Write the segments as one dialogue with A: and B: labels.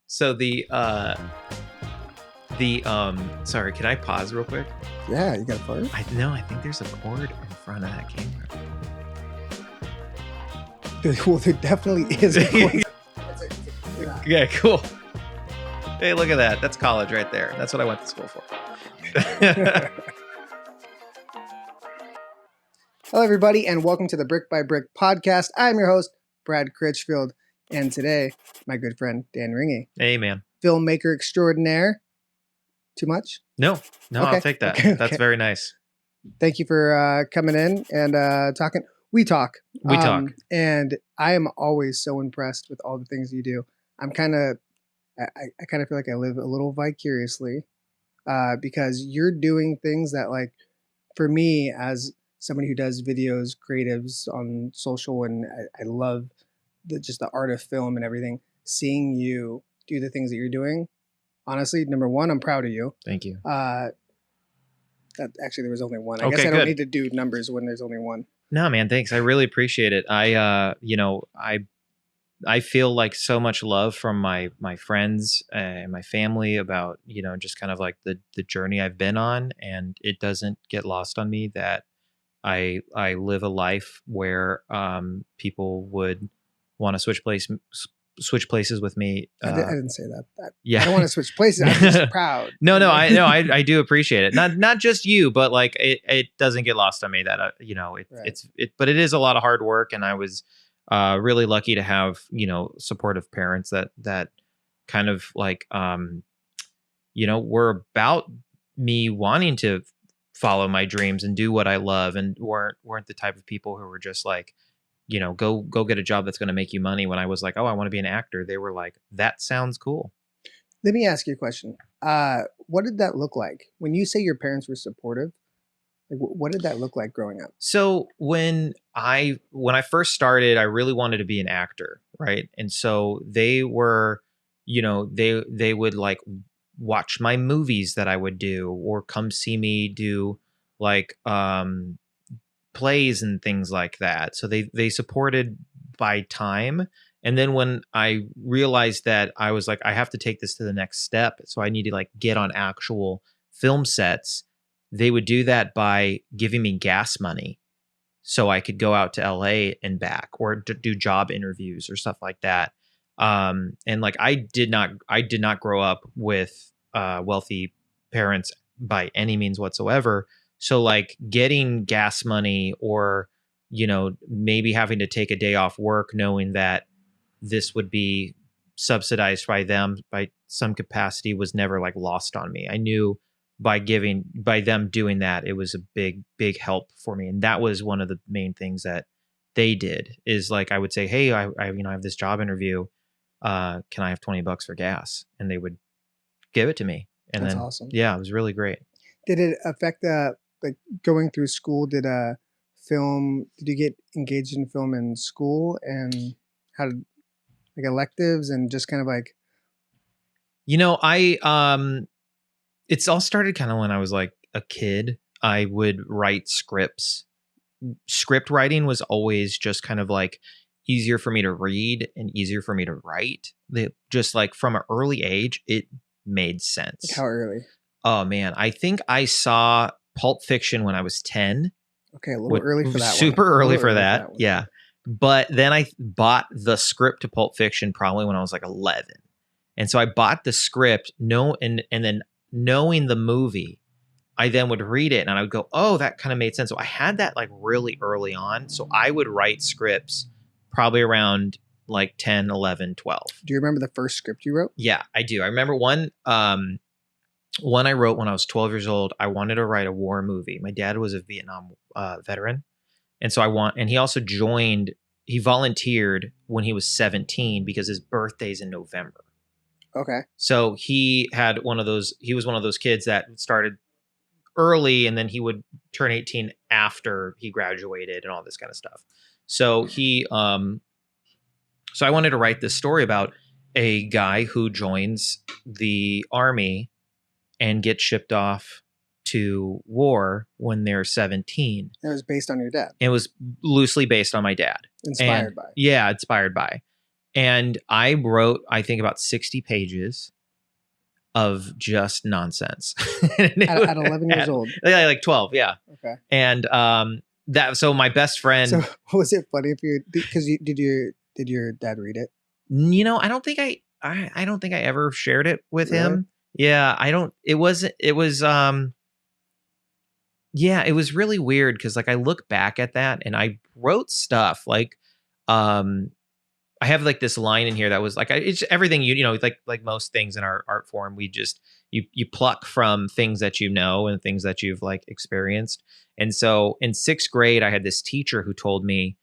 A: So sorry, can I pause real quick?
B: Yeah, you got a fart?
A: I think there's a cord in front of that camera.
B: Well, there definitely is a cord.
A: Yeah, cool. Hey, look at that. That's college right there. That's what I went to school for.
B: Hello, everybody, and welcome to the Brick by Brick podcast. I'm your host, Brad Critchfield, and today, my good friend, Dan Ringey.
A: Hey, man.
B: Filmmaker extraordinaire. Too much?
A: No,
B: Okay.
A: I'll take that.
B: Okay.
A: That's very nice.
B: Thank you for coming in and talking. We talk. And I am always so impressed with all the things you do. I kind of feel like I live a little vicariously because you're doing things that, like, for me as somebody who does videos, creatives on social, and I love just the art of film and everything, seeing you do the things that you're doing. Honestly, number one, I'm proud of you.
A: Thank you.
B: Actually, there was only one. I
A: Okay,
B: guess I don't
A: good.
B: need to do numbers when there's only one.
A: No, man, thanks. I really appreciate it. I feel like so much love from my friends and my family about, just kind of like the journey I've been on, and it doesn't get lost on me that I live a life where people would want to switch places with me.
B: I didn't say that.
A: Yeah,
B: I don't want to switch places. I'm just proud.
A: No, I do appreciate it. Not just you, but like it doesn't get lost on me that
B: Right.
A: but it is a lot of hard work, and I was really lucky to have supportive parents that kind of like were about me wanting to follow my dreams and do what I love, and weren't the type of people who were just like, go get a job that's going to make you money. When I was like, oh, I want to be an actor, they were like, that sounds cool.
B: Let me ask you a question. What did that look like when you say your parents were supportive? Like, what did that look like growing up?
A: So when I first started, I really wanted to be an actor, right? And so they were, they would like watch my movies that I would do, or come see me do like plays and things like that. So they supported by time. And then when I realized that, I was like, I have to take this to the next step. So I need to like get on actual film sets. They would do that by giving me gas money so I could go out to LA and back, or do job interviews or stuff like that. And like, I did not grow up with wealthy parents by any means whatsoever. So like getting gas money, or, maybe having to take a day off work, knowing that this would be subsidized by them by some capacity, was never like lost on me. I knew by them doing that, it was a big help for me. And that was one of the main things that they did, is like, I would say, hey, I have this job interview. Can I have $20 for gas? And they would give it to me. And
B: That's
A: then,
B: awesome.
A: Yeah, it was really great.
B: Did it affect like going through school? Did you get engaged in film in school, and how did, like, electives and just kind of like,
A: it's all started kind of when I was like a kid. I would write scripts. Script writing was always just kind of like easier for me to read and easier for me to write. Just like from an early age, it made sense.
B: Like, how early?
A: Oh man, I think I saw Pulp Fiction when I was 10.
B: Okay, a little early for that.
A: Super early for that.
B: One.
A: Yeah. But then I bought the script to Pulp Fiction probably when I was like 11. And so I bought the script, and then knowing the movie, I then would read it and I would go, oh, that kind of made sense. So I had that like really early on. So I would write scripts probably around like 10, 11, 12.
B: Do you remember the first script you wrote?
A: Yeah, I do. I remember one I wrote when I was 12 years old. I wanted to write a war movie. My dad was a Vietnam veteran. And so he volunteered when he was 17 because his birthday's in November.
B: Okay.
A: So he was one of those kids that started early, and then he would turn 18 after he graduated and all this kind of stuff. So so I wanted to write this story about a guy who joins the army and gets shipped off to war when they're 17.
B: It was based on your dad.
A: It was loosely based on my dad.
B: Inspired by.
A: Yeah, inspired by. And I wrote, I think, about 60 pages of just nonsense.
B: At 11 years old.
A: Yeah, like 12, yeah.
B: Okay.
A: And so my best friend.
B: So was it funny if you, because did your dad read it?
A: I don't think I don't think I ever shared it with him. Yeah, I don't. It was yeah, it was really weird because like I look back at that and I wrote stuff like I have like this line in here that was like it's everything like most things in our art form, we just you pluck from things that and things that you've like experienced. And so in 6th grade I had this teacher who told me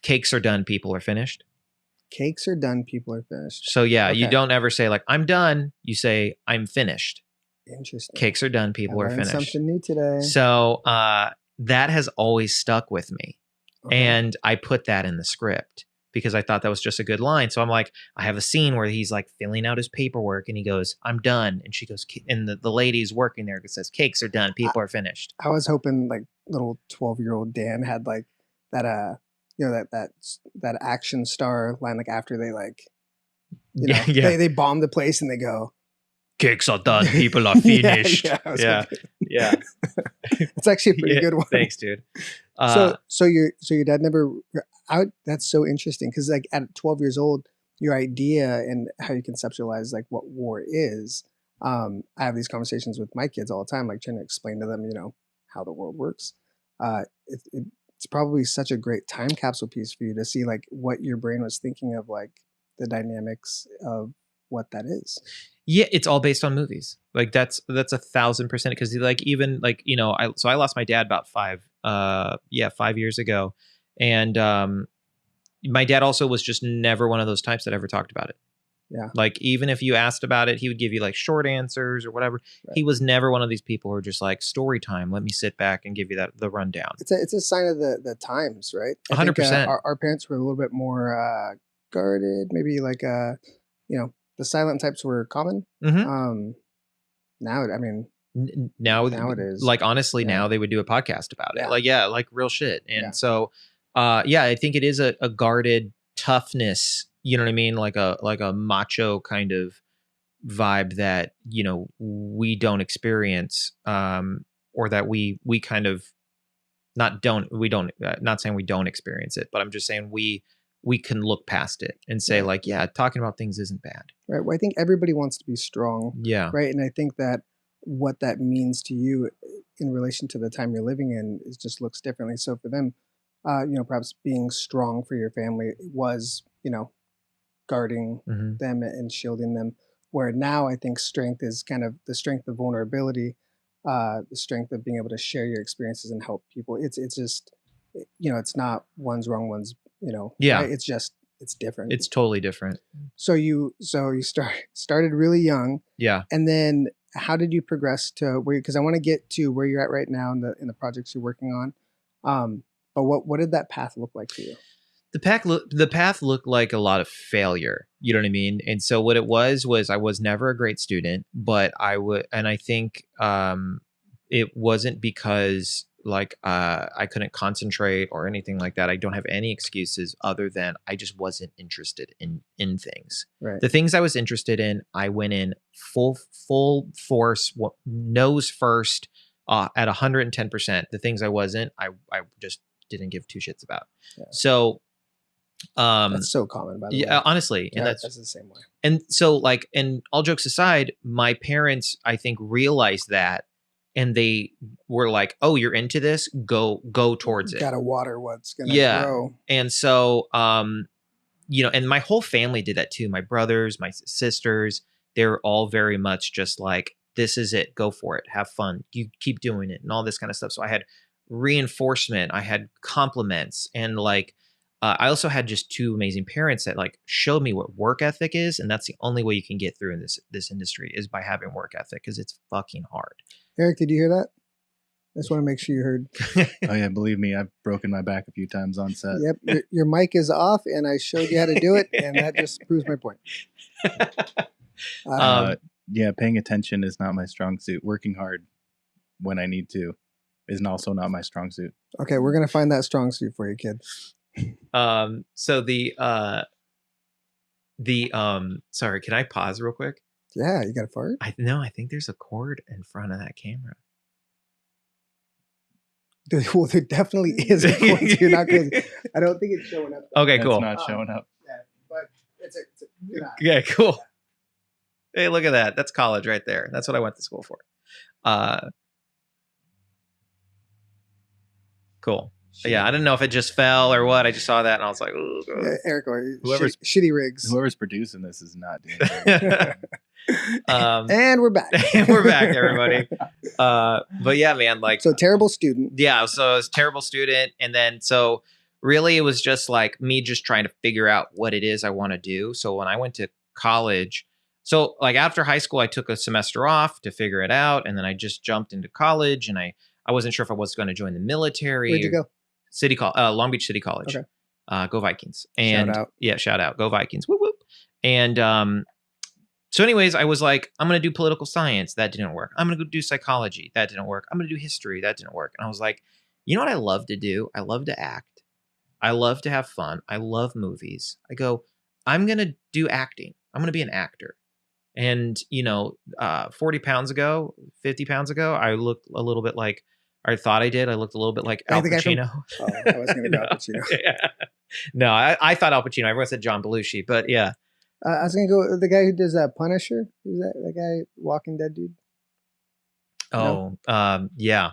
A: cakes are done, people are finished.
B: Cakes are done, people are finished.
A: So yeah, you don't ever say like I'm done, you say I'm finished.
B: Interesting.
A: Cakes are done, people are finished.
B: Something new today.
A: So that has always stuck with me. And I put that in the script because I thought that was just a good line. So I'm like, I have a scene where he's like filling out his paperwork and he goes, I'm done. And she goes, and the lady's working there, it says, cakes are done, people are finished.
B: I was hoping like little 12-year-old Dan had like that, that action star line, like after they like, they bomb the place and they go,
A: cakes are done, people are finished. Yeah.
B: It's actually a pretty good one.
A: Thanks, dude.
B: So your dad never. That's so interesting because like at 12 years old, your idea and how you conceptualize like what war is. I have these conversations with my kids all the time, like trying to explain to them, how the world works. It's probably such a great time capsule piece for you to see like what your brain was thinking of, like the dynamics of what that is.
A: Yeah, it's all based on movies. Like that's 1,000% because like even like I lost my dad about 5 years ago, and my dad also was just never one of those types that ever talked about it.
B: Yeah,
A: like even if you asked about it, he would give you like short answers or whatever. Right. He was never one of these people who are just like story time. Let me sit back and give you the rundown.
B: It's a sign of the times, right?
A: 100%.
B: Our parents were a little bit more guarded, maybe like the silent types were common.
A: Mm-hmm.
B: Now, I mean,
A: now it is. Like honestly, now they would do a podcast about it. Like real shit. And so, I think it is a guarded toughness. You know what I mean? Like a macho kind of vibe that we don't experience, or that we kind of not saying we don't experience it, but I'm just saying we can look past it and say like, yeah, talking about things isn't bad.
B: Right. Well, I think everybody wants to be strong.
A: Yeah.
B: Right. And I think that what that means to you in relation to the time you're living in is just looks differently. So for them, perhaps being strong for your family was, guarding them and shielding them. Where now I think strength is kind of the strength of vulnerability, the strength of being able to share your experiences and help people. It's just, it's not one's wrong, one's, right? It's different.
A: It's totally different.
B: So you started really young.
A: Yeah.
B: And then how did you progress to where, because I want to get to where you're at right now in the projects you're working on. But what did that path look like for you?
A: The path looked like a lot of failure. You know what I mean? And so what it was I was never a great student, but I think it wasn't because like I couldn't concentrate or anything like that. I don't have any excuses other than I just wasn't interested in things.
B: Right.
A: The things I was interested in, I went in full force, nose first, at 110%. The things I wasn't, I just didn't give two shits about. Yeah. So
B: that's so common, by the way.
A: Yeah, honestly.
B: And that's the same way.
A: And so like, and all jokes aside, my parents, I think, realized that. And they were like, "Oh, you're into this? Go towards it.
B: Gotta water what's gonna grow."
A: And so, and my whole family did that too. My brothers, my sisters, they're all very much just like, "This is it. Go for it. Have fun. You keep doing it," and all this kind of stuff. So I had reinforcement. I had compliments, and like, I also had just two amazing parents that like showed me what work ethic is, and that's the only way you can get through in this industry is by having work ethic because it's fucking hard.
B: Eric, did you hear that? I just want to make sure you heard.
C: Oh yeah, believe me, I've broken my back a few times on set.
B: Yep, your mic is off, and I showed you how to do it, and that just proves my point.
C: Yeah, paying attention is not my strong suit. Working hard when I need to is also not my strong suit.
B: Okay, we're gonna find that strong suit for you, kid.
A: So sorry, can I pause real quick?
B: Yeah, you got a fart?
A: I think there's a cord in front of that camera.
B: Well, there definitely is a cord. You're not crazy. I don't think it's showing up.
A: Okay,
C: It's
A: cool.
C: not showing up.
B: Yeah, but it's a good eye.
A: Yeah, cool. Hey, look at that. That's college right there. That's what I went to school for. Cool. Yeah, I didn't know if it just fell or what. I just saw that and I was like, oh,
B: Yeah, Eric,
C: Whoever's-
B: shitty rigs.
C: Whoever's producing this is not doing it.
B: And we're back.
A: We're back, everybody. But yeah, man, like,
B: So terrible student.
A: yeah, so I was a terrible student. And then, so really it was just like me just trying to figure out what it is I want to do. So when I went to college, so like after high school, I took a semester off to figure it out. And then I just jumped into college and I wasn't sure if I was going to join the military.
B: Where'd you go?
A: Long Beach City College.
B: Okay.
A: Go Vikings. And
B: Shout out.
A: Yeah, shout out. Go Vikings. Whoop, whoop. And so anyways, I was like, I'm going to do political science. That didn't work. I'm going to go do psychology. That didn't work. I'm going to do history. That didn't work. And I was like, you know what I love to do? I love to act. I love to have fun. I love movies. I go, I'm going to do acting. I'm going to be an actor. And, 40 pounds ago, 50 pounds ago, I looked a little bit like, I thought I did. I looked a little bit like Al Pacino.
B: I was going to go Al Pacino.
A: Yeah. No, I thought Al Pacino. Everyone said John Belushi, but yeah.
B: I was going to go the guy who does Punisher. Who's that guy, Walking Dead dude?
A: Oh, yeah.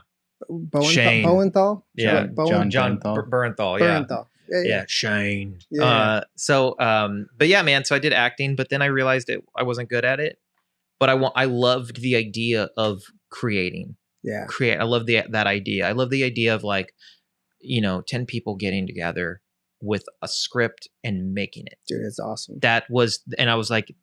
B: Shane. Bowenthal?
A: Yeah.
C: John
A: Bernthal. Yeah.
B: Bernthal.
A: Yeah. Shane.
B: Yeah.
A: But yeah, man. So I did acting, but then I realized I wasn't good at it. But I loved the idea of creating.
B: Yeah.
A: I love that idea. I love the idea of 10 people getting together with a script and making it.
B: Dude, it's awesome.
A: And I was like,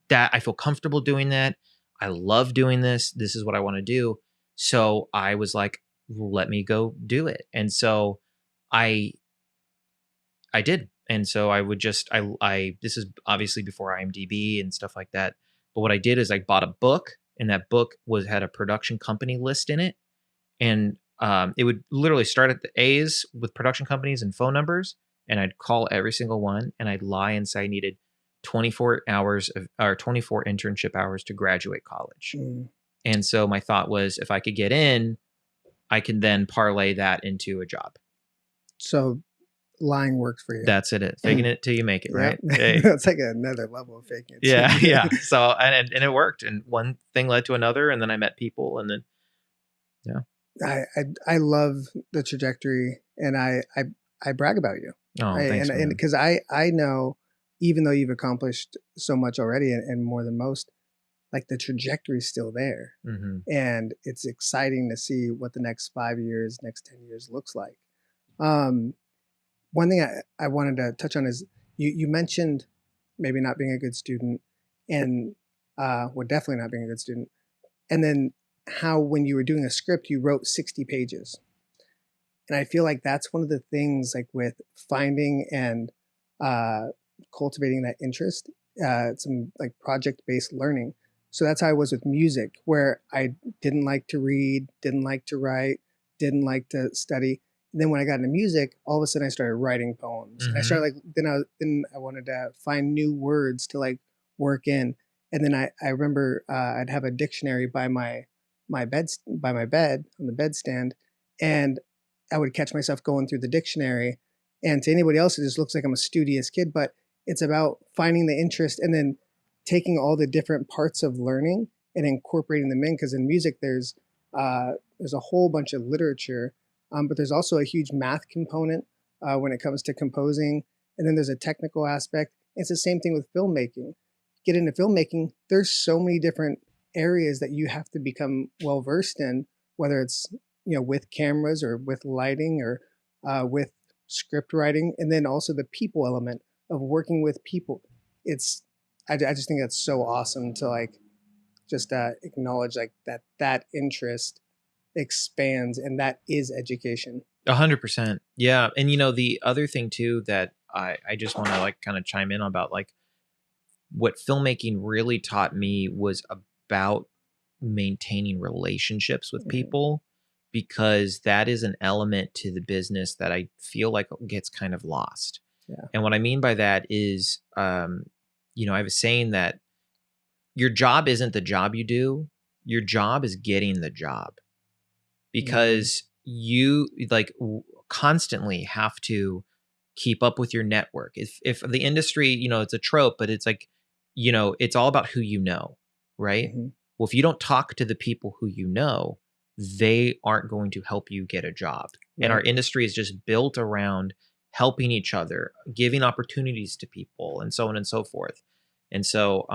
A: that I feel comfortable doing that. I love doing this. This is what I want to do. So I was like, let me go do it. And so I did. And so I would just, this is obviously before IMDb and stuff like that. But what I did is I bought a book, and that book had a production company list in it. And it would literally start at the A's with production companies and phone numbers. And I'd call every single one, and I'd lie and say I needed 24 internship hours to graduate college.
B: Mm.
A: And so my thought was, if I could get in, I can then parlay that into a job.
B: So lying works for you.
A: That's it. Faking it till you make it, right?
B: Hey. That's like another level of faking it.
A: Yeah, yeah. So and it worked, and one thing led to another, and then I met people, and then yeah.
B: I love the trajectory, and I brag about you.
A: Oh, thanks,
B: and because I know, even though you've accomplished so much already and more than most, like the trajectory is still there.
A: Mm-hmm.
B: And it's exciting to see what the next 5 years, next 10 years looks like. One thing I wanted to touch on is you mentioned maybe not being a good student, and definitely not being a good student. And then how when you were doing a script, you wrote 60 pages. And I feel like that's one of the things, like with finding and cultivating that interest, some like project-based learning. So that's how I was with music, where I didn't like to read, didn't like to write, didn't like to study. And then when I got into music, all of a sudden I started writing poems.
A: Mm-hmm.
B: And I started then I wanted to find new words to like work in. And then I remember I'd have a dictionary by my bed on the bedstand, and I would catch myself going through the dictionary. And to anybody else, it just looks like I'm a studious kid, but it's about finding the interest and then taking all the different parts of learning and incorporating them in. Because in music, there's a whole bunch of literature, but there's also a huge math component when it comes to composing. And then there's a technical aspect. It's the same thing with filmmaking. Get into filmmaking, there's so many different areas that you have to become well versed in, whether it's with cameras or with lighting or with script writing, and then also the people element of working with people. I just think that's so awesome to like just acknowledge like that interest expands, and that is education.
A: 100%. Yeah. And the other thing too that I just want to like kind of chime in about, like what filmmaking really taught me was about maintaining relationships with people. because that is an element to the business that I feel like gets kind of lost.
B: Yeah.
A: And what I mean by that is, you know, I have a saying that your job isn't the job you do. Your job is getting the job, because you like constantly have to keep up with your network. If the industry, you know, it's a trope, but it's like, you know, it's all about who you know, right?
B: Mm-hmm.
A: Well, if you don't talk to the people who you know, they aren't going to help you get a job.
B: Right.
A: And our industry is just built around helping each other, giving opportunities to people, and so on and so forth. And so,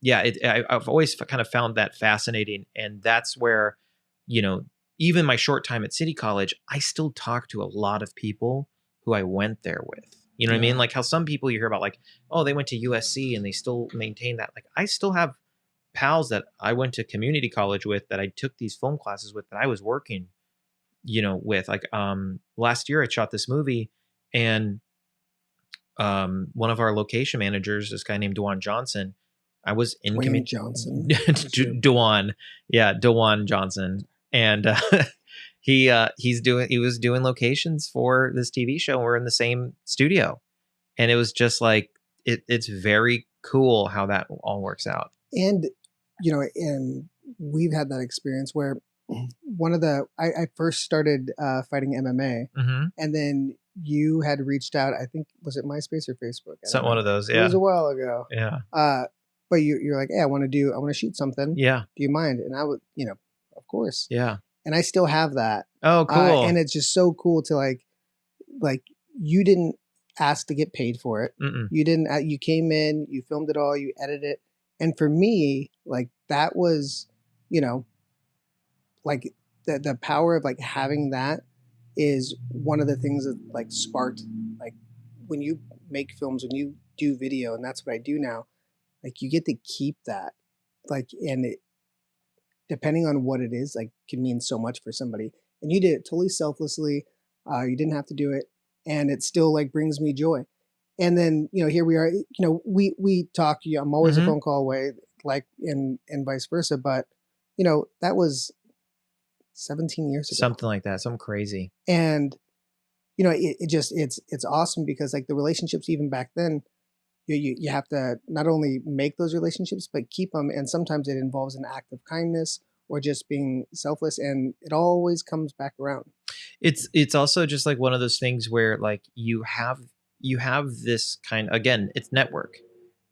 A: yeah, I've always kind of found that fascinating. And that's where, you know, even my short time at City College, I still talk to a lot of people who I went there with. You know what I mean? Like how some people you hear about, like, oh, they went to USC and they still maintain that. Like, I still have pals that I went to community college with, that I took these film classes with, that I was working, you know, with. Like, last year I shot this movie, and one of our location managers, this guy named Dewan Johnson, I was in
B: Dwayne Johnson.
A: Dewan, yeah, Dewan Johnson, and he was doing locations for this TV show. We're in the same studio, and it was just like it's very cool how that all works out.
B: And you know, and we've had that experience where one of the I first started fighting MMA, and then you had reached out. I think, was it MySpace or Facebook?
A: One of those. Yeah,
B: it was a while ago.
A: Yeah.
B: But you're like, hey, I want to shoot something.
A: Yeah.
B: Do you mind? And I would, you know, of course.
A: Yeah.
B: And I still have that.
A: Oh, cool.
B: And it's just so cool to like you didn't ask to get paid for it.
A: Mm-mm.
B: You didn't. You came in, you filmed it all, you edited it, and for me, like that was, you know, like the power of like having that is one of the things that like sparked, like when you make films, when you do video, and that's what I do now. Like you get to keep that, like, and it, depending on what it is, like can mean so much for somebody. And you did it totally selflessly. You didn't have to do it, and it still like brings me joy. And then, you know, here we are. You know, we talk. You know, I'm always a phone call away, like, and vice versa. But you know, that was 17 years ago,
A: something like that, something crazy.
B: And you know, it's awesome because like the relationships even back then. You have to not only make those relationships, but keep them. And sometimes it involves an act of kindness or just being selfless. And it always comes back around.
A: It's also just like one of those things where like you have this kind, again, it's network.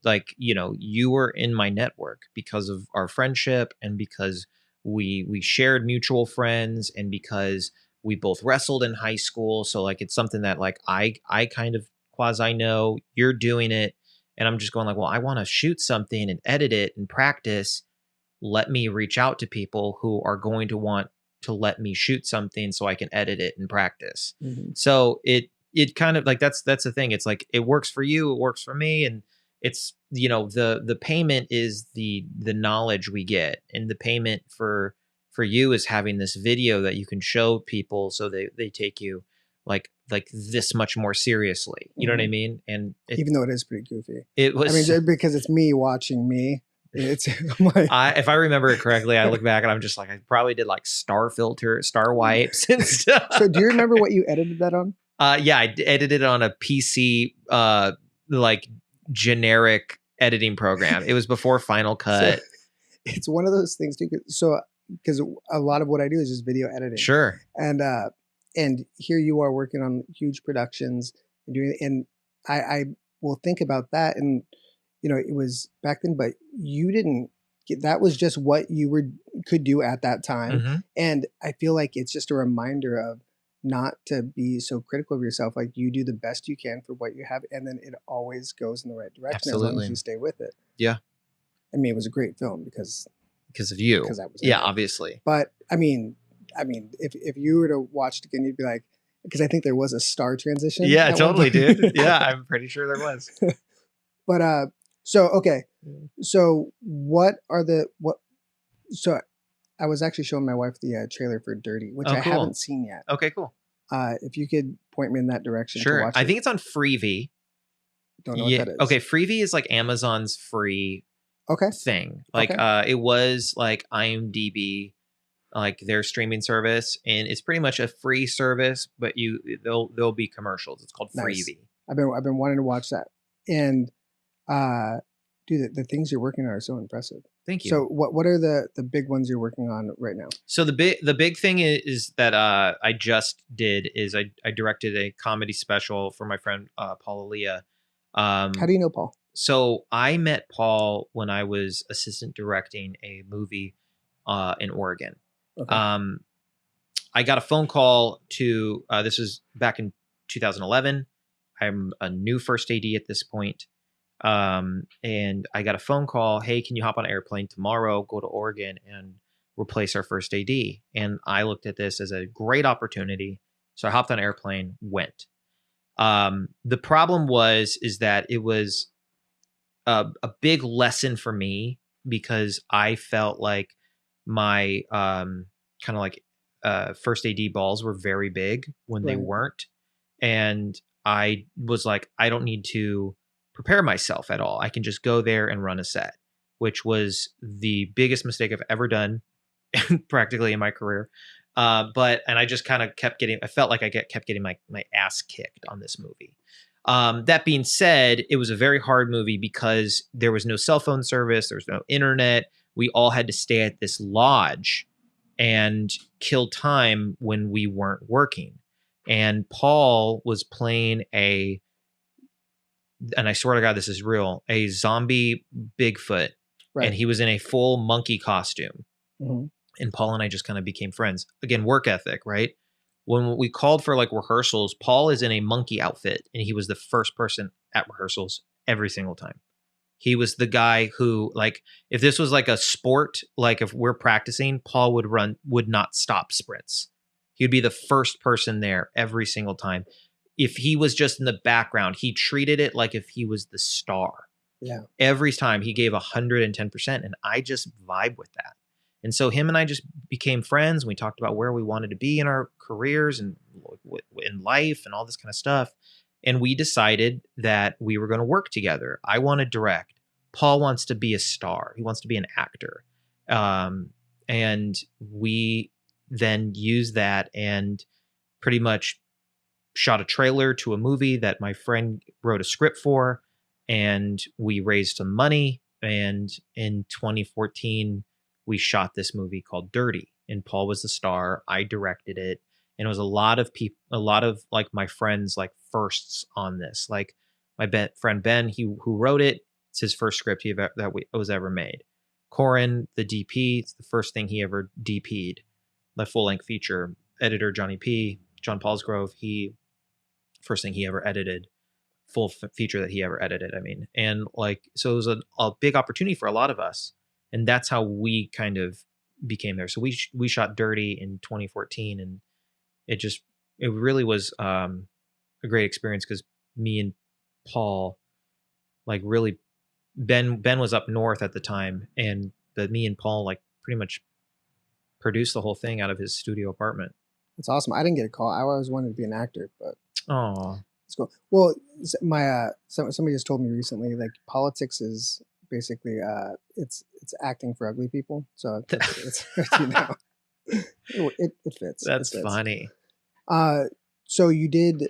A: Like, you know, you were in my network because of our friendship, and because we shared mutual friends, and because we both wrestled in high school. So like, it's something that like I kind of quasi know. You're doing it. And I'm just going like, well, I want to shoot something and edit it and practice. Let me reach out to people who are going to want to let me shoot something so I can edit it and practice. Mm-hmm. So it kind of like, that's the thing. It's like, it works for you, it works for me. And it's, you know, the payment is the knowledge we get, and the payment for you is having this video that you can show people so they take you like this much more seriously. You know what I mean? And
B: even though it is pretty goofy,
A: it was,
B: I mean, because it's me watching me. It's I'm like,
A: if I remember it correctly, I look back and I'm just like, I probably did like star wipes and stuff.
B: So do you remember what you edited that on?
A: Yeah, I edited it on a PC, like generic editing program. It was before Final Cut.
B: So it's one of those things too. So because a lot of what I do is just video editing.
A: Sure.
B: And here you are working on huge productions and doing, and I will think about that. And, you know, it was back then, but you didn't get, that was just what you could do at that time. Mm-hmm. And I feel like it's just a reminder of not to be so critical of yourself. Like you do the best you can for what you have. And then it always goes in the right direction. Absolutely. As long as you stay with it.
A: Yeah.
B: I mean, it was a great film because
A: of you.
B: Because I was,
A: yeah, obviously.
B: But I mean, if you were to watch it again, you'd be like, because I think there was a star transition.
A: Yeah, totally, dude. Yeah, I'm pretty sure there was.
B: But so okay, so so I was actually showing my wife the trailer for Dirty, which I haven't seen yet.
A: Okay, cool.
B: If you could point me in that direction.
A: Sure.
B: To watch
A: I think it's on Freevee.
B: Don't know what that is.
A: Okay, Freevee is like Amazon's free thing. Like it was like IMDb like their streaming service, and it's pretty much a free service, but there'll be commercials. It's called
B: Nice.
A: Freevee.
B: I've been wanting to watch that. And dude, the things you're working on are so impressive.
A: Thank you.
B: So what are the big ones you're working on right now?
A: So the big thing is that I just did is I directed a comedy special for my friend Paul Aaliyah.
B: How do you know Paul?
A: So I met Paul when I was assistant directing a movie in Oregon.
B: Okay.
A: I got a phone call to this was back in 2011. I'm a new first AD at this point. And I got a phone call, hey, can you hop on an airplane tomorrow, go to Oregon and replace our first AD? And I looked at this as a great opportunity. So I hopped on an airplane, went. The problem is that it was a big lesson for me because I felt like my kind of like first AD balls were very big when they weren't. And I was like, I don't need to prepare myself at all. I can just go there and run a set, which was the biggest mistake I've ever done practically in my career. And I just kind of I felt like I kept getting my ass kicked on this movie. That being said, it was a very hard movie because there was no cell phone service. There was no internet. We all had to stay at this lodge and kill time when we weren't working. And Paul was playing and I swear to God, this is real, a zombie Bigfoot. Right. And he was in a full monkey costume. Mm-hmm. And Paul and I just kind of became friends. Again, work ethic, right? When we called for like rehearsals, Paul is in a monkey outfit and he was the first person at rehearsals every single time. He was the guy who, like, if this was like a sport, like if we're practicing, Paul would not stop sprints. He'd be the first person there every single time. If he was just in the background, he treated it like if he was the star. Yeah. Every time he gave 110%. And I just vibe with that. And so him and I just became friends. We talked about where we wanted to be in our careers and in life and all this kind of stuff. And we decided that we were going to work together. I want to direct. Paul wants to be a star. He wants to be an actor. And we then used that and pretty much shot a trailer to a movie that my friend wrote a script for, and we raised some money. And in 2014, we shot this movie called Dirty, and Paul was the star. I directed it, and it was a lot of like my friends, like firsts on this. Like my friend Ben, who wrote it, it's his first script was ever made. Corin, the DP, it's the first thing he ever DP'd, the full length feature. Editor Johnny P, John Paulsgrove, first thing he ever edited, full feature that he ever edited. I mean, and like, so it was a big opportunity for a lot of us. And that's how we kind of became there. So we shot Dirty in 2014, and it really was a great experience because me and Paul, like really, Ben was up north at the time, but me and Paul like pretty much produced the whole thing out of his studio apartment.
B: That's awesome. I didn't get a call. I always wanted to be an actor, but
A: it's
B: cool. Well, somebody just told me recently, like politics is basically it's acting for ugly people. So it's you know, it fits.
A: That's
B: it fits.
A: Funny.
B: So you did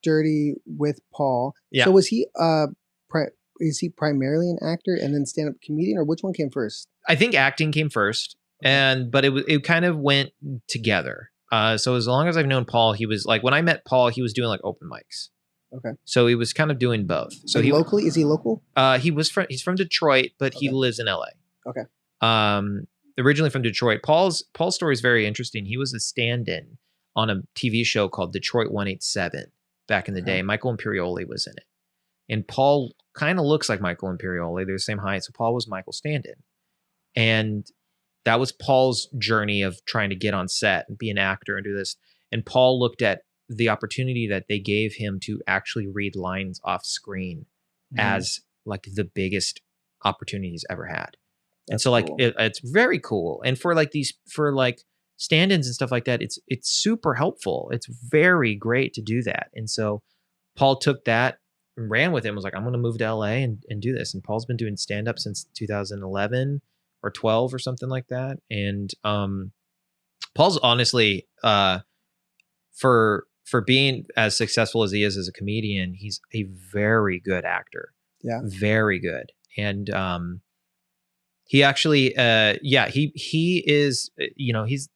B: Dirty with Paul.
A: Yeah.
B: So was he is he primarily an actor and then stand-up comedian, or which one came first?
A: I think acting came first. But it kind of went together. So as long as I've known Paul, he was like, when I met Paul, he was doing like open mics.
B: Okay.
A: So he was kind of doing both. So
B: locally, is he local?
A: He's from Detroit, but he lives in LA.
B: Okay.
A: Originally from Detroit. Paul's story is very interesting. He was a stand-in on a TV show called Detroit 187 back in the day. Michael Imperioli was in it. And Paul kind of looks like Michael Imperioli. They're the same height. So Paul was Michael's stand-in. And that was Paul's journey of trying to get on set and be an actor and do this. And Paul looked at the opportunity that they gave him to actually read lines off screen as like the biggest opportunity he's ever had. That's and so like, cool. It's very cool. And for stand-ins and stuff like that, it's super helpful. It's very great to do that. And so Paul took that and ran with him, was like, I'm going to move to LA and do this. And Paul's been doing stand-up since 2011. or 12 or something like that. And Paul's honestly, for being as successful as he is as a comedian, he's a very good actor.
B: Yeah.
A: Very good. And he actually, he is, he's,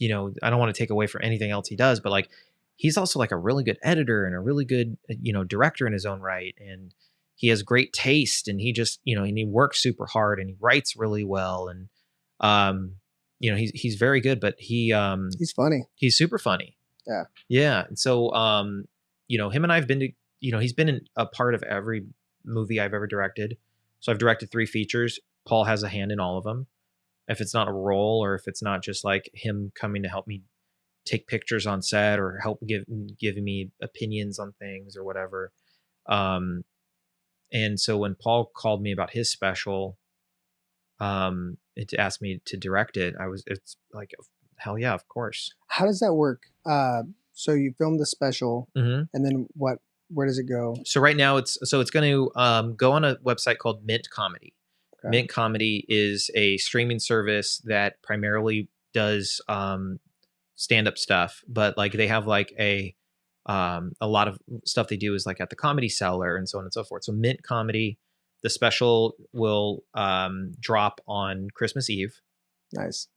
A: I don't want to take away from anything else he does, but like, he's also like a really good editor and a really good, director in his own right. And he has great taste, and he just, and he works super hard, and he writes really well. And, he's very good, but
B: he's funny.
A: He's super funny.
B: Yeah.
A: Yeah. And so, him and I have been to, he's been in a part of every movie I've ever directed. So I've directed 3 features. Paul has a hand in all of them. If it's not a role, or if it's not just like him coming to help me take pictures on set, or help giving me opinions on things or whatever. And so when Paul called me about his special, it asked me to direct it, it's like, hell yeah, of course.
B: How does that work? So you filmed the special,
A: Mm-hmm.
B: and then where does it go?
A: So right now it's going to go on a website called Mint Comedy. Okay. Mint Comedy is a streaming service that primarily does stand-up stuff, but like they have like a lot of stuff they do is like at the Comedy Cellar and so on and so forth. So Mint Comedy, the special will drop on Christmas Eve.
B: Nice.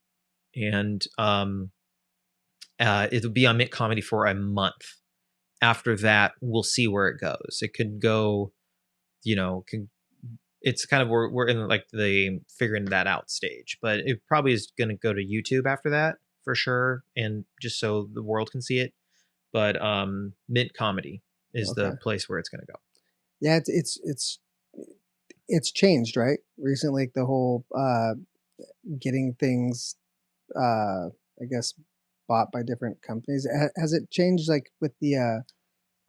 A: And it'll be on Mint Comedy for a month. After that, we'll see where it goes. It could go, it's kind of, we're in like the figuring that out stage, but it probably is going to go to YouTube after that for sure. And just so the world can see it. But Mint Comedy is the place where it's going to go.
B: Yeah. It's changed, right? Recently, like the whole getting things, I guess, bought by different companies. Has it changed, like with the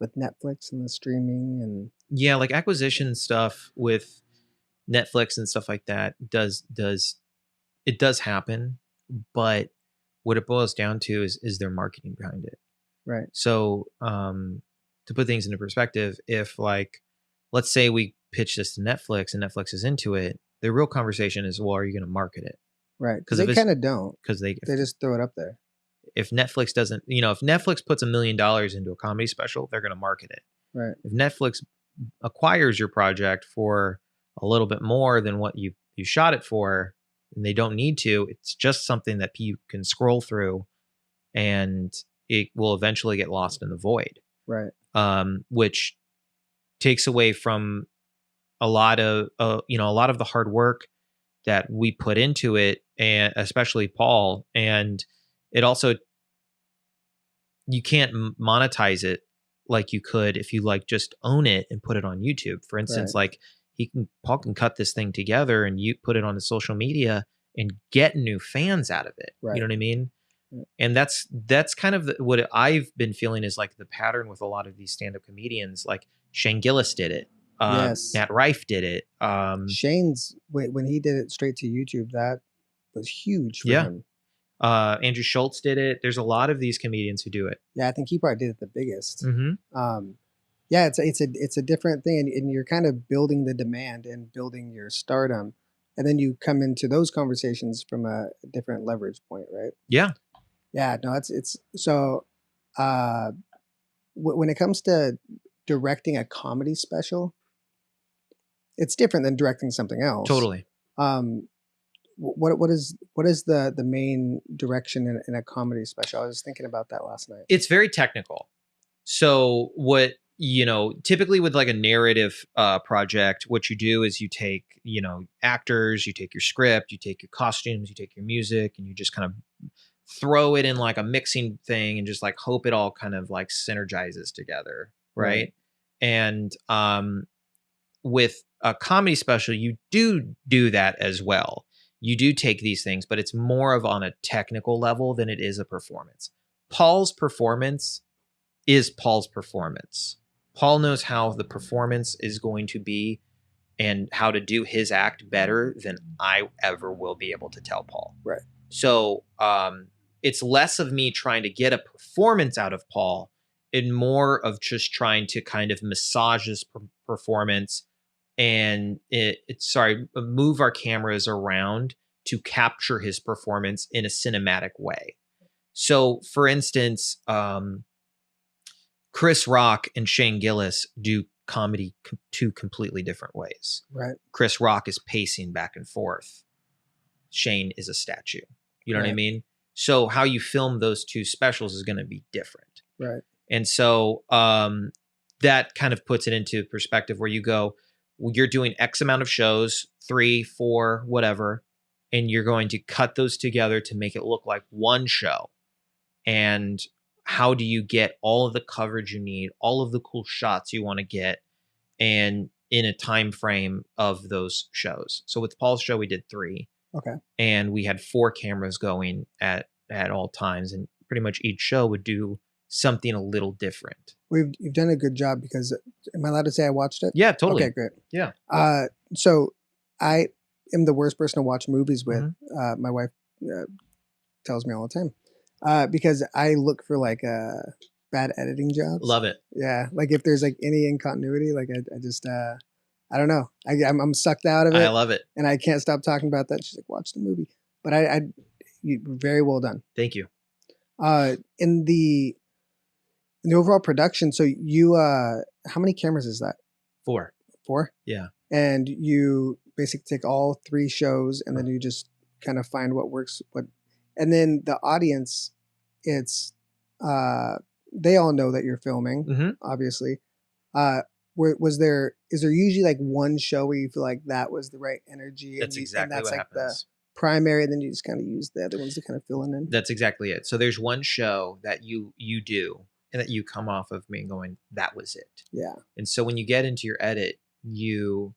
B: with Netflix and the streaming and?
A: Yeah, like acquisition stuff with Netflix and stuff like that does happen, but what it boils down to is their marketing behind it.
B: Right.
A: So to put things into perspective, if like, let's say we pitch this to Netflix and Netflix is into it, the real conversation is, well, are you going to market it?
B: Right. Because they kind of don't.
A: Because they
B: just throw it up there.
A: If Netflix doesn't, if Netflix puts $1 million into a comedy special, they're going to market it.
B: Right.
A: If Netflix acquires your project for a little bit more than what you shot it for, and they don't need to, it's just something that you can scroll through, and it will eventually get lost in the void.
B: Right.
A: Which takes away from a lot of the hard work that we put into it, and especially Paul. And it also, you can't monetize it like you could if you like just own it and put it on YouTube. For instance, like Paul can cut this thing together and you put it on the social media and get new fans out of it. Right. You know what I mean? Right. And that's kind of what I've been feeling is like the pattern with a lot of these stand-up comedians. Like Shane Gillis did it.
B: Yes.
A: Matt Rife did it.
B: Shane's, when he did it straight to YouTube, that was huge for him.
A: Andrew Schultz did it. There's a lot of these comedians who do it.
B: Yeah, I think he probably did it the biggest.
A: Mm-hmm.
B: Yeah, it's a different thing, and you're kind of building the demand and building your stardom, and then you come into those conversations from a different leverage point, right?
A: Yeah.
B: Yeah, no, it's so. When it comes to directing a comedy special, it's different than directing something else.
A: Totally.
B: What is the main direction in a comedy special? I was thinking about that last night.
A: It's very technical. So what, typically with like a narrative project, what you do is you take, actors, you take your script, you take your costumes, you take your music, and you just kind of throw it in like a mixing thing and just like hope it all kind of like synergizes together. Right. And with a comedy special, you do that as well. You do take these things, but it's more of on a technical level than it is a performance. Paul's performance is Paul's performance. Paul knows how the performance is going to be and how to do his act better than I ever will be able to tell Paul.
B: Right.
A: So it's less of me trying to get a performance out of Paul and more of just trying to kind of massage his performance and move our cameras around to capture his performance in a cinematic way. So, for instance, Chris Rock and Shane Gillis do comedy two completely different ways.
B: Right.
A: Chris Rock is pacing back and forth. Shane is a statue. You know what I mean? So how you film those two specials is going to be different.
B: Right.
A: And so that kind of puts it into perspective where you go, well, you're doing X amount of shows, 3, 4, whatever, and you're going to cut those together to make it look like one show. And how do you get all of the coverage you need, all of the cool shots you want to get, and in a time frame of those shows? So with Paul's show, we did 3.
B: Okay.
A: And we had 4 cameras going at all times, and pretty much each show would do something a little different.
B: You've done a good job, because am I allowed to say I watched it?
A: Yeah, totally.
B: Okay, great.
A: Yeah.
B: So I am the worst person to watch movies with.
A: Mm-hmm.
B: My wife tells me all the time, because I look for like bad editing jobs.
A: Love it.
B: Yeah, like if there's like any incontinuity, like I just I don't know. I'm sucked out of it.
A: I love it.
B: And I can't stop talking about that. She's like, watch the movie. But you very well done.
A: Thank you.
B: In the overall production, so you how many cameras is that?
A: 4.
B: 4?
A: Yeah.
B: And you basically take all 3 shows, and then you just kind of find what works. And then the audience, it's they all know that you're filming, obviously. Is there usually like one show where you feel like that was the right energy?
A: That's exactly what happens.
B: The primary, and then you just kind of use the other ones to kind of fill in.
A: That's exactly it. So there's one show that you do, and that you come off of me going, that was it.
B: Yeah.
A: And so when you get into your edit, you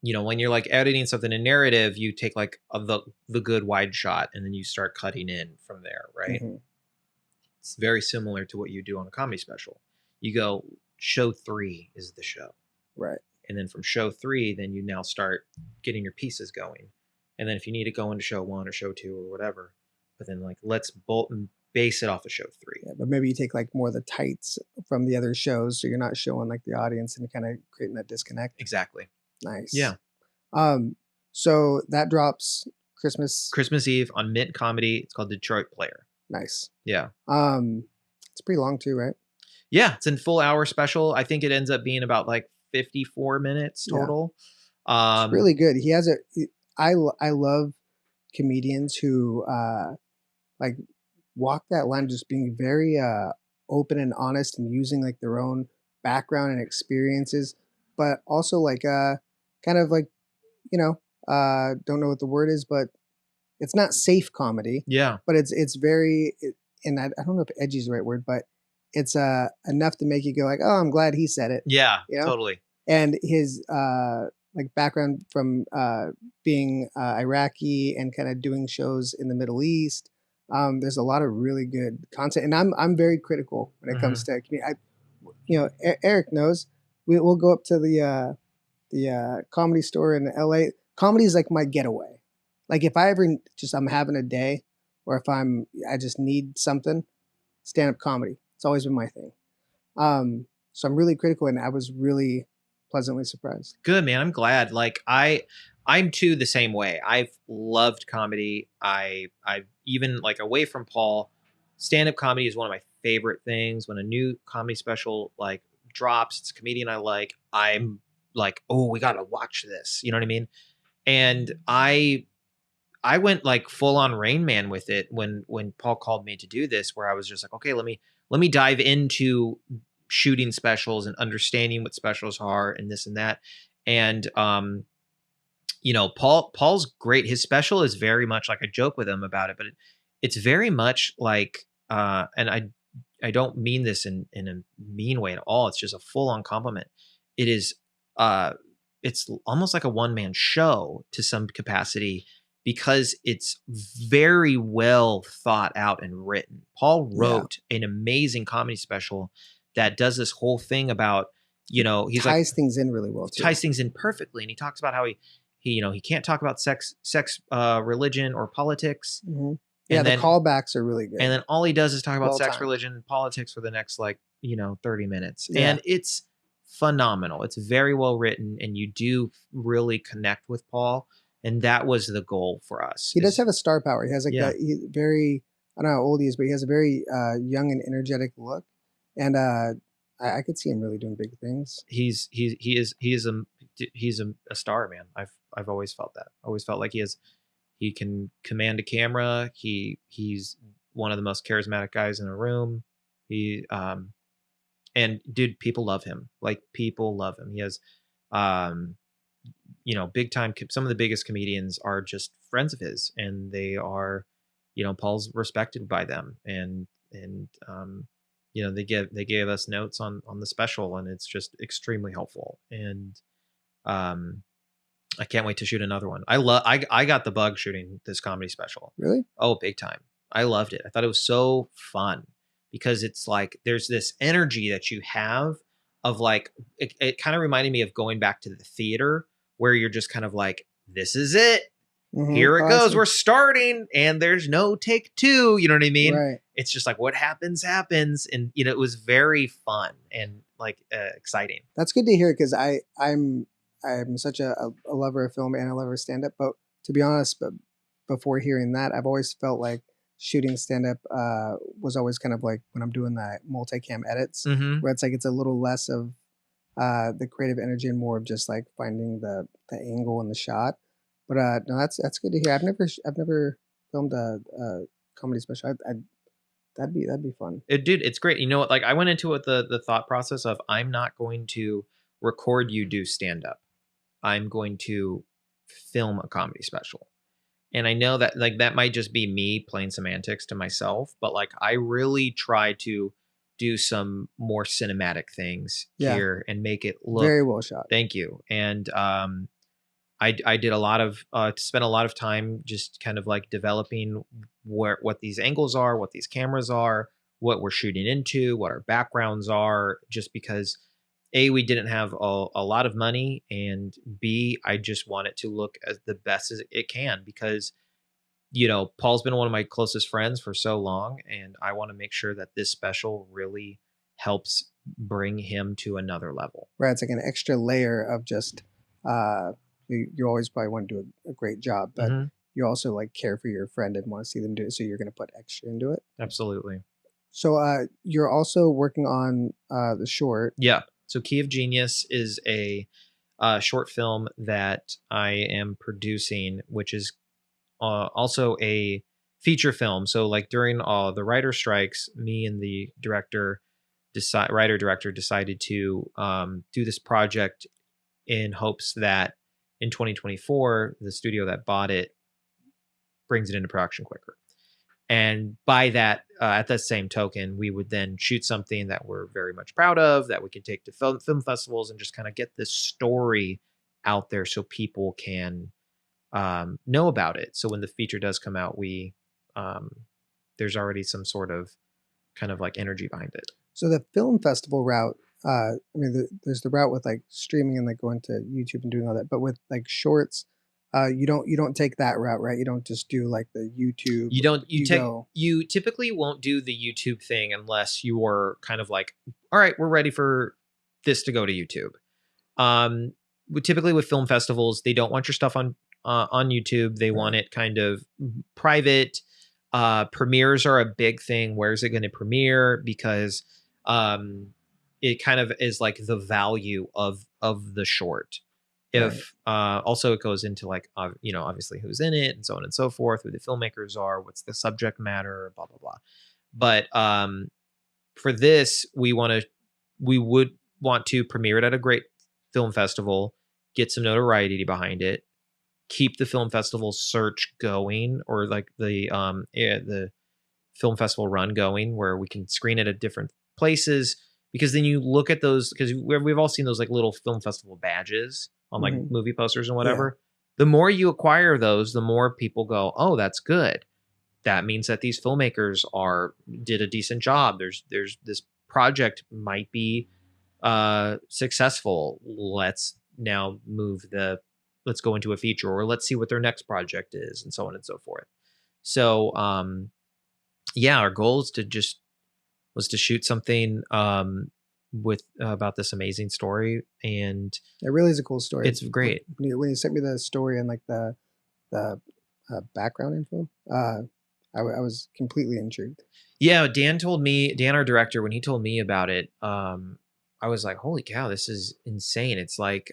A: know, when you're like editing something in narrative, you take like the good wide shot, and then you start cutting in from there, right? Mm-hmm. It's very similar to what you do on a comedy special. You go, show 3 is the show.
B: Right.
A: And then from show 3, then you now start getting your pieces going. And then if you need to go into show 1 or show 2 or whatever, but then like, let's base it off of show 3.
B: Yeah, but maybe you take like more of the tights from the other shows, so you're not showing like the audience and kind of creating that disconnect.
A: Exactly.
B: Nice.
A: Yeah.
B: So that drops Christmas
A: Eve on Mint Comedy. It's called Detroit Player.
B: Nice.
A: Yeah.
B: It's pretty long too, right?
A: Yeah, it's in full hour special. I think it ends up being about like 54 minutes total. Yeah.
B: It's really good. He has I love comedians who like walk that line, just being very open and honest, and using like their own background and experiences, but also like kind of like, you know, don't know what the word is, but it's not safe comedy.
A: Yeah.
B: But it's very, and I don't know if edgy is the right word, but it's enough to make you go like, oh, I'm glad he said it.
A: Yeah,
B: you know?
A: Totally.
B: And his like background from being Iraqi and kind of doing shows in the Middle East. There's a lot of really good content, and I'm very critical when it comes to community. Eric knows we'll go up to the Comedy Store in LA. Comedy is like my getaway. Like if I ever I'm having a day, or if I just need something, stand-up comedy. It's always been my thing. So I'm really critical, and I was really pleasantly surprised.
A: Good, man. I'm glad. Like I'm too the same way. I've loved comedy. I've even like away from Paul, stand-up comedy is one of my favorite things. When a new comedy special like drops, it's a comedian I like, I'm like, oh, we gotta watch this. You know what I mean? And I went like full on Rain Man with it when Paul called me to do this, where I was just like, okay, let me dive into shooting specials and understanding what specials are and this and that. And Paul's great. His special is very much like, I joke with him about it, but it's very much like and I don't mean this in a mean way at all. It's just a full on compliment. It is it's almost like a one-man show to some capacity, because it's very well thought out and written. Paul wrote an amazing comedy special that does this whole thing about, he's
B: ties things in really well too.
A: Ties things in perfectly. And he talks about how he can't talk about sex, religion, or politics.
B: Mm-hmm. Yeah, the callbacks are really good.
A: And then all he does is talk about sex, religion, and politics for the next 30 minutes. Yeah. And it's phenomenal. It's very well written, and you do really connect with Paul. And that was the goal for us.
B: He does have a star power. He has like that very, I don't know how old he is, but he has a very young and energetic look. And I could see him really doing big things.
A: He is a star, man. I've always felt that. I always felt like he can command a camera. He's one of the most charismatic guys in a room. And dude, people love him. Like, people love him. He has big time, some of the biggest comedians are just friends of his, and they are, Paul's respected by them, and they gave us notes on the special, and it's just extremely helpful. And I can't wait to shoot another one. I got the bug shooting this comedy special.
B: Really?
A: Oh, big time. I loved it. I thought it was so fun because it's like there's this energy that you have of like, it kind of reminded me of going back to the theater where you're just kind of like, this is it. Mm-hmm. Here it goes. We're starting, and there's no take two. You know what I mean?
B: Right.
A: It's just like what happens. And, it was very fun and like exciting.
B: That's good to hear, because I'm such a lover of film and a lover of stand-up. But to be honest, before hearing that, I've always felt like shooting stand-up was always kind of like when I'm doing the multicam edits,
A: mm-hmm.
B: where it's like it's a little less of the creative energy and more of just like finding the angle and the shot. But no, that's good to hear. I've never filmed a comedy special. That'd be fun.
A: Dude, it's great. You know what? Like, I went into it the thought process of, I'm not going to record you do stand-up. I'm going to film a comedy special. And I know that like that might just be me playing semantics to myself, but like I really try to do some more cinematic things here and make it look
B: very well shot.
A: Thank you. And I did spent a lot of time just kind of like developing what these angles are, what these cameras are, what we're shooting into, what our backgrounds are, just because A, we didn't have a lot of money, and B, I just want it to look as the best as it can, because, Paul's been one of my closest friends for so long, and I want to make sure that this special really helps bring him to another level.
B: Right. It's like an extra layer of just, you always probably want to do a great job, but mm-hmm. you also like care for your friend and want to see them do it. So you're going to put extra into it.
A: Absolutely.
B: So you're also working on the short.
A: Yeah. So Key of Genius is a short film that I am producing, which is also a feature film. So like during the writer strikes, me and the writer-director decided to do this project in hopes that in 2024, the studio that bought it brings it into production quicker. And by that, at the same token, we would then shoot something that we're very much proud of, that we can take to film festivals and just kind of get this story out there so people can know about it. So when the feature does come out, there's already some sort of kind of like energy behind it.
B: So the film festival route, there's the route with like streaming and like going to YouTube and doing all that, but with like shorts, you don't take that route, right? You don't just do like the YouTube.
A: You typically won't do the YouTube thing unless you're kind of like, all right, we're ready for this to go to YouTube. Typically with film festivals, they don't want your stuff on YouTube. They want it kind of private. Premieres are a big thing. Where's it going to premiere? Because it kind of is like the value of the short. If also it goes into like obviously who's in it and so on and so forth, who the filmmakers are, what's the subject matter, blah blah blah. But for this, we would want to premiere it at a great film festival, get some notoriety behind it, keep the film festival search going, or like the film festival run going, where we can screen it at different places. Because then you look at those, because we've all seen those like little film festival badges on like movie posters and whatever. Yeah. The more you acquire those, the more people go, oh, that's good. That means that these filmmakers did a decent job. There's this project might be successful. Let's now let's go into a feature, or let's see what their next project is, and so on and so forth. So our goal is was to shoot something with about this amazing story, and
B: it really is a cool story.
A: it's great.
B: When you sent me the story and like the background info, I was completely intrigued.
A: Yeah, Dan, our director, when he told me about it, I was like, holy cow, this is insane. It's like,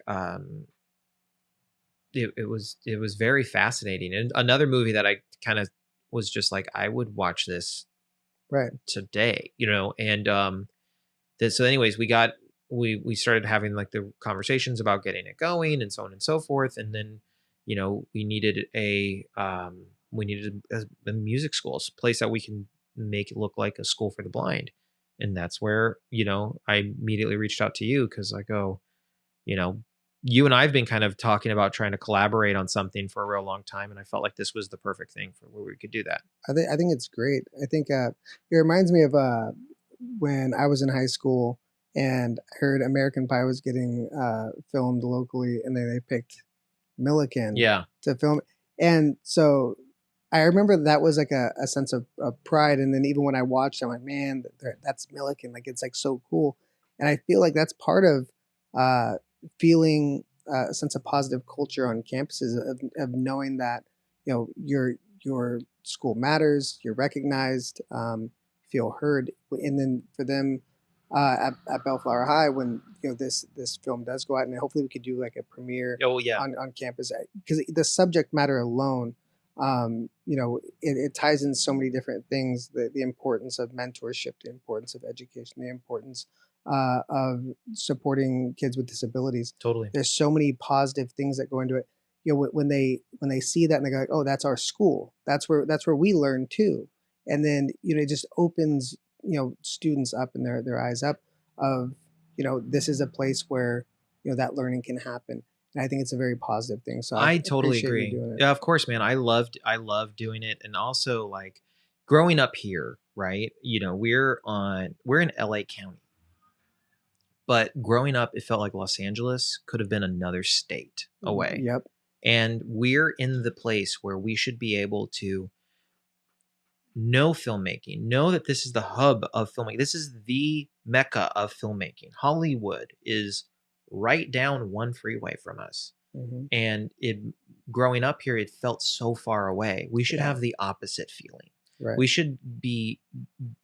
A: it was very fascinating. And another movie that I kind of was just like, I would watch this
B: Right.
A: today, and so anyways, we started having like the conversations about getting it going and so on and so forth. And then, we needed a music school, a place that we can make it look like a school for the blind. And that's where, I immediately reached out to you, because I go, you know, you and I've been kind of talking about trying to collaborate on something for a real long time. And I felt like this was the perfect thing for where we could do that.
B: I think it's great. I think it reminds me of when I was in high school and I heard American Pie was getting filmed locally, and then they picked Milliken
A: Yeah.
B: to film. And so I remember that was like a sense of pride. And then even when I watched, I'm like, man, that's Milliken. Like, it's like so cool. And I feel like that's part of feeling a sense of positive culture on campuses, of knowing that, your school matters, you're recognized, feel heard. And then for them at Bellflower High, when this film does go out, and hopefully we could do like a premiere
A: Oh yeah.
B: on campus, because the subject matter alone, it ties in so many different things: the importance of mentorship, the importance of education, the importance of supporting kids with disabilities.
A: Totally.
B: There's so many positive things that go into it. When they see that and they go like, oh, that's our school. That's where we learn too. And then it just opens students up and their eyes up of this is a place where that learning can happen. And I think it's a very positive thing. So
A: I totally
B: appreciate you
A: agree.
B: doing it.
A: Yeah, of course, man. I loved doing it. And also, like, growing up here, right? We're in LA County. But growing up, it felt like Los Angeles could have been another state away.
B: Yep.
A: And we're in the place where we should be able to know filmmaking, know that this is the hub of filmmaking. This is the mecca of filmmaking. Hollywood is right down one freeway from us.
B: Mm-hmm.
A: And growing up here, it felt so far away. We should have the opposite feeling.
B: Right.
A: We should be,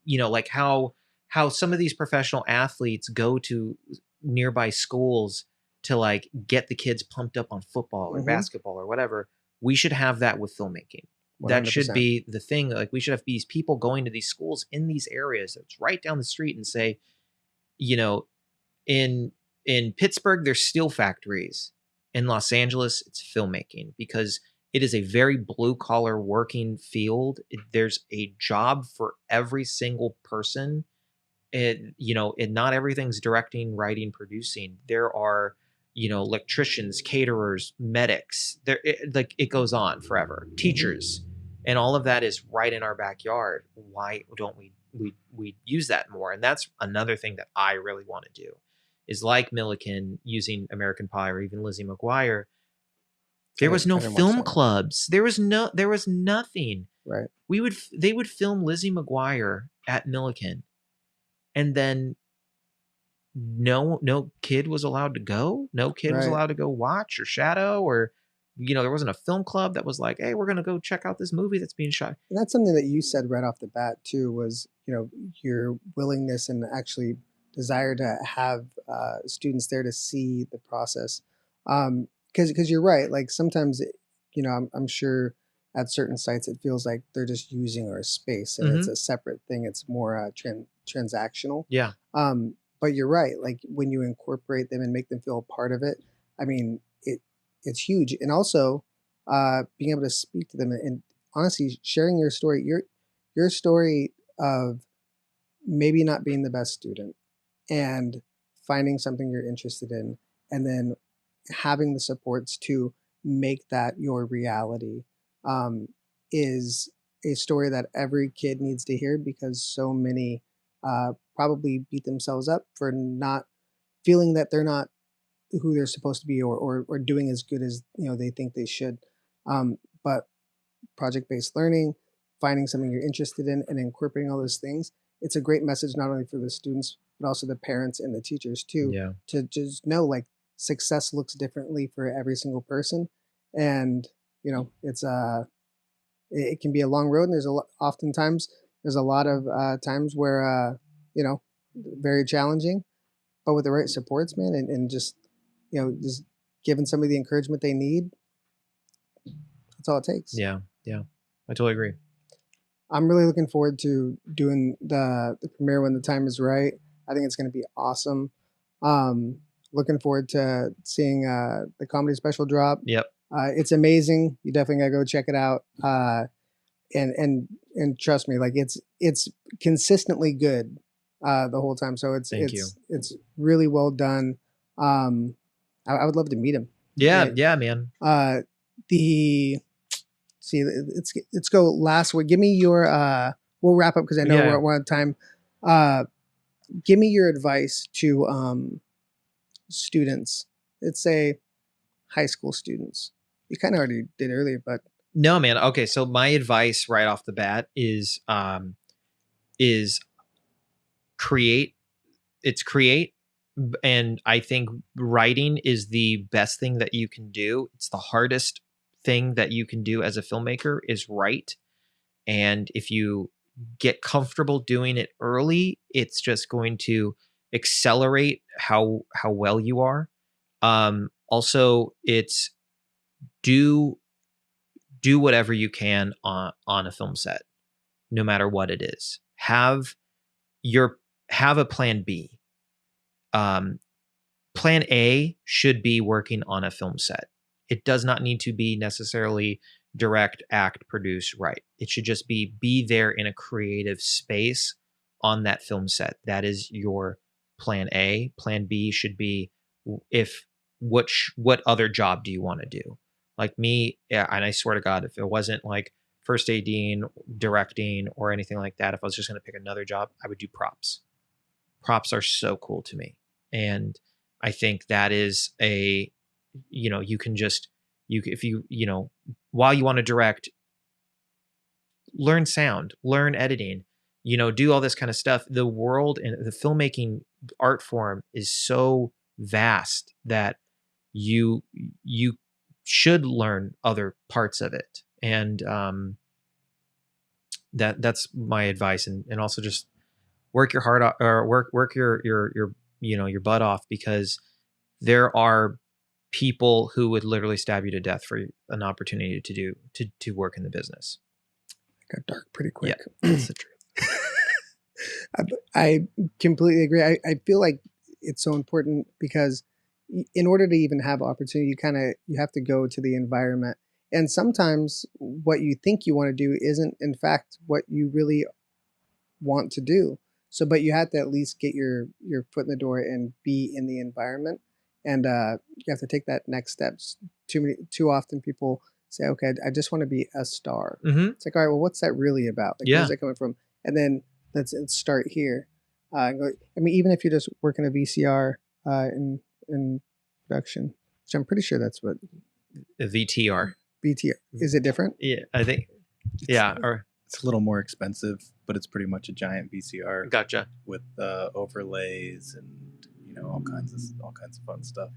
A: like how some of these professional athletes go to nearby schools to like get the kids pumped up on football or basketball or whatever. We should have that with filmmaking. 100%. That should be the thing. Like, we should have these people going to these schools in these areas that's right down the street and say, in Pittsburgh, there's steel factories. In Los Angeles, it's filmmaking, because it is a very blue collar working field. There's a job for every single person. Not everything's directing, writing, producing. There are, electricians, caterers, medics. It goes on forever. Teachers, and all of that is right in our backyard. Why don't we use that more? And that's another thing that I really want to do, is like Milliken using American Pie, or even Lizzie McGuire. There was no film clubs. There was nothing.
B: Right.
A: They would film Lizzie McGuire at Milliken, and then no kid was allowed to go. No kid was allowed to go watch or shadow, or there wasn't a film club that was like, hey, we're gonna go check out this movie that's being shot.
B: And that's something that you said right off the bat too, was your willingness and actually desire to have students there to see the process. Because you're right. Like, sometimes I'm sure at certain sites it feels like they're just using our space, and it's a separate thing. It's more transactional.
A: Yeah.
B: But you're right. Like, when you incorporate them and make them feel a part of it, I mean, it's huge. And also being able to speak to them and honestly sharing your story, your story of maybe not being the best student and finding something you're interested in, and then having the supports to make that your reality, is a story that every kid needs to hear, because so many probably beat themselves up for not feeling that they're not who they're supposed to be, or doing as good as they think they should. But project-based learning, finding something you're interested in, and incorporating all those things, it's a great message not only for the students but also the parents and the teachers too,
A: Yeah.
B: to just know like success looks differently for every single person. And, you know, it can be a long road, and oftentimes there's a lot of times where, you know, very challenging, but with the right supports, man, and just, you know, just giving somebody the encouragement they need, that's all it takes.
A: Yeah. I totally agree.
B: I'm really looking forward to doing the premiere when the time is right. I think it's going to be awesome. Looking forward to seeing the comedy special drop.
A: Yep.
B: It's amazing. You definitely gotta go check it out. And trust me, like it's consistently good the whole time. So it's really well done. I would love to meet him.
A: Yeah, man.
B: Let's go last week. Give me your we'll wrap up because I know we're on time. Give me your advice to students. Let's say high school students. You kind of already did earlier, but
A: no, man. Okay, so my advice right off the bat is create. It's create, and I think writing is the best thing that you can do. It's the hardest thing that you can do as a filmmaker is write, and if you get comfortable doing it early, it's just going to accelerate how well you are. Also, it's do whatever you can on a film set, no matter what it is. Have a plan B. Plan A should be working on a film set. It does not need to be necessarily direct, act, produce, write. It should just be there in a creative space on that film set. That is your plan A. Plan B should be what other job do you want to do? Like me, yeah, and I swear to God, if it wasn't like first ADing, directing, or anything like that, if I was just going to pick another job, I would do props. Props are so cool to me. And I think that is you can just, while you want to direct, learn sound, learn editing, do all this kind of stuff. The world and the filmmaking art form is so vast that you should learn other parts of it. And that's my advice. And also just work your heart off, or work your butt off, because there are people who would literally stab you to death for an opportunity to work in the business.
B: It got dark pretty quick.
A: Yeah, that's the truth.
B: I completely agree. I feel like it's so important because in order to even have opportunity, you have to go to the environment. And sometimes what you think you want to do isn't in fact what you really want to do. So, but you have to at least get your foot in the door and be in the environment. And you have to take that next steps. Too often people say, okay, I just want to be a star.
A: Mm-hmm.
B: It's like, all right, well, what's that really about? Like, where's that coming from? And then let's start here. Even if you're just working a VCR in production, which I'm pretty sure that's what
A: a VTR.
B: Is it different?
A: Yeah, I think.
C: It's a little more expensive, but it's pretty much a giant VCR.
A: Gotcha.
C: With overlays and all kinds of fun stuff.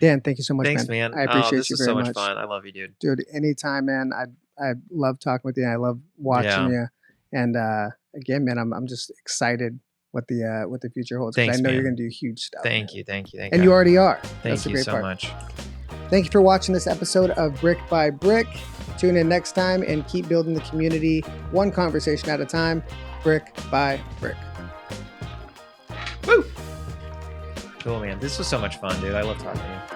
B: Dan, thank you so much.
A: Thanks, man.
B: I appreciate you very much.
A: This was so much fun. I love you, dude.
B: Dude, anytime, man. I love talking with you. I love watching you. And again, man, I'm just excited what the future holds.
A: Thanks,
B: I know
A: man.
B: you're gonna do huge stuff.
A: Thank you.
B: And you already are.
A: Thank you so much.
B: Thank you for watching this episode of Brick by Brick. Tune in next time and keep building the community one conversation at a time, brick by brick.
A: Woo! Cool, man. This was so much fun, dude. I love talking to you.